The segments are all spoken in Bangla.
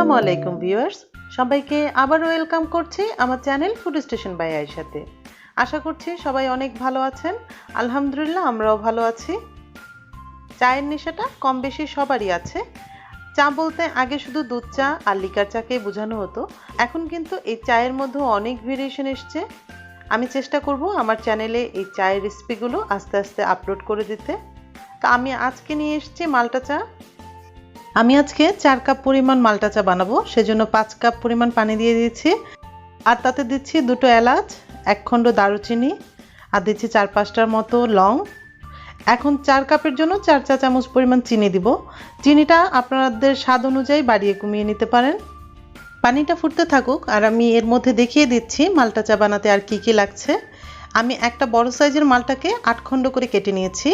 আসসালামু আলাইকুম ভিউয়ার্স, সবাইকে আবার ওয়েলকাম করছি আমার চ্যানেল ফুড স্টেশন বাই আয়েশাতে। আশা করছি সবাই অনেক ভালো আছেন। আলহামদুলিল্লাহ আমরাও ভালো আছি। চায়ের নেশাটা কম বেশি সবারই আছে। চা বলতে আগে শুধু দুধ চা আর লিকার চাকে বোঝানো হতো, এখন কিন্তু এই চায়ের মধ্যে অনেক ভেরিয়েশন এসছে। আমি চেষ্টা করব আমার চ্যানেলে এই চায়ের রেসিপিগুলো আস্তে আস্তে আপলোড করে দিতে। তো আমি আজকে নিয়ে এসেছি মাল্টা চা। আমি আজকে 4 কাপ পরিমাণ মাল্টা চা বানাবো, সেজন্য 5 কাপ পরিমাণ পানি দিয়ে দিয়েছি, আর তাতে দিচ্ছি 2টো এলাচ, 1 খণ্ড দারুচিনি, আর দিচ্ছি 4-5টার মতো লং। এখন 4 কাপের জন্য 4 চা চামচ পরিমাণ চিনি দিব। চিনিটা আপনাদের স্বাদ অনুযায়ী বাড়িয়ে কমিয়ে নিতে পারেন। পানিটা ফুটতে থাকুক আর আমি এর মধ্যে দেখিয়ে দিচ্ছি মাল্টা চা বানাতে আর কি কি লাগছে। আমি একটা বড় সাইজের মালটাকে 8 খণ্ড করে কেটে নিয়েছি,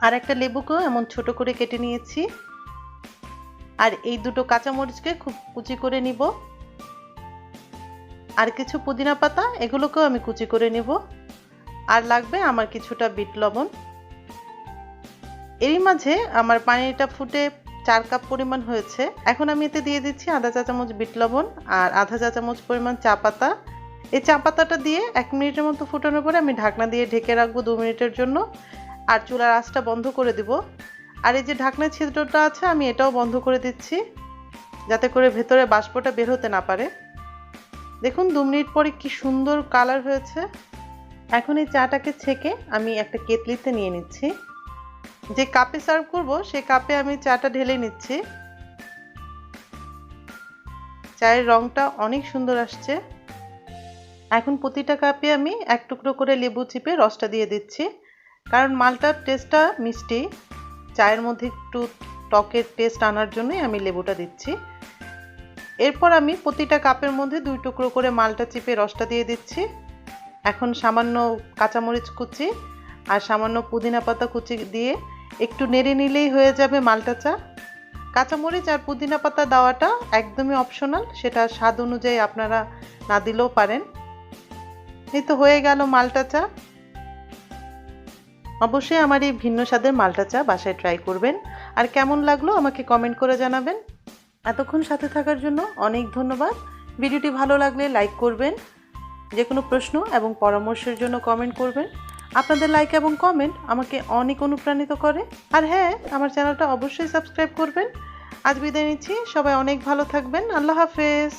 আর একটা লেবুকেও এমন ছোট করে কেটে নিয়েছি, আর এই 2টো কাঁচামরিচকে খুব কুচি করে নিব, আর কিছু পুদিনা পাতা এগুলোকেও আমি কুচি করে নিব, আর লাগবে আমার কিছুটা বিট লবণ। এরই মাঝে আমার পানিটা ফুটে 4 কাপ পরিমাণ হয়েছে। এখন আমি এতে দিয়ে দিচ্ছি আধা চা চামচ বিট লবণ আর আধা চা চামচ পরিমাণ চা পাতা। এই চা পাতাটা দিয়ে 1 মিনিটের মতো ফুটানোর পরে আমি ঢাকনা দিয়ে ঢেকে রাখবো 2 মিনিটের জন্য, আর চুলার আঁচটা বন্ধ করে দিব। আর এই যে ঢাকনার ছিদ্রটা আছে আমি এটাও বন্ধ করে দিচ্ছি, যাতে করে ভেতরে বাষ্পটা বের হতে না পারে। দেখুন 2 মিনিট পরে কি সুন্দর কালার হয়েছে। এখন এই চাটাকে ছেঁকে আমি একটা কেটলিতে নিয়ে নিচ্ছি। যে কাপে সার্ভ করব সেই কাপে আমি চাটা ঢেলে নিচ্ছি। চায়ের রংটা অনেক সুন্দর আসছে। এখন প্রতিটা কাপে আমি 1 টুকরো করে লেবু চিপে রসটা দিয়ে দিচ্ছি, কারণ মালটার টেস্টটা মিষ্টি, চায়ের মধ্যে একটু টকের টেস্ট আনার জন্যই আমি লেবুটা দিচ্ছি। এরপর আমি প্রতিটা কাপের মধ্যে 2 টুকরো করে মালটা চিপে রসটা দিয়ে দিচ্ছি। এখন সামান্য কাঁচামরিচ কুচি আর সামান্য পুদিনা পাতা কুচি দিয়ে একটু নেড়ে নিলেই হয়ে যাবে মালটা চা। কাঁচামরিচ আর পুদিনা পাতা দেওয়াটা একদমই অপশনাল, সেটা স্বাদ অনুযায়ী আপনারা না দিলেও পারেন। এই তো হয়ে গেল মালটা চা। অবশ্যই আমার এই ভিন্ন স্বাদের মালটা চা বাসায় ট্রাই করবেন, আর কেমন লাগলো আমাকে কমেন্ট করে জানাবেন। এতক্ষণ সাথে থাকার জন্য অনেক ধন্যবাদ। ভিডিওটি ভালো লাগলে লাইক করবেন, যে কোনো প্রশ্ন এবং পরামর্শের জন্য কমেন্ট করবেন। আপনাদের লাইক এবং কমেন্ট আমাকে অনেক অনুপ্রাণিত করে। আর হ্যাঁ, আমার চ্যানেলটা অবশ্যই সাবস্ক্রাইব করবেন। আজ বিদায় নিচ্ছি, সবাই অনেক ভালো থাকবেন। আল্লাহ হাফেজ।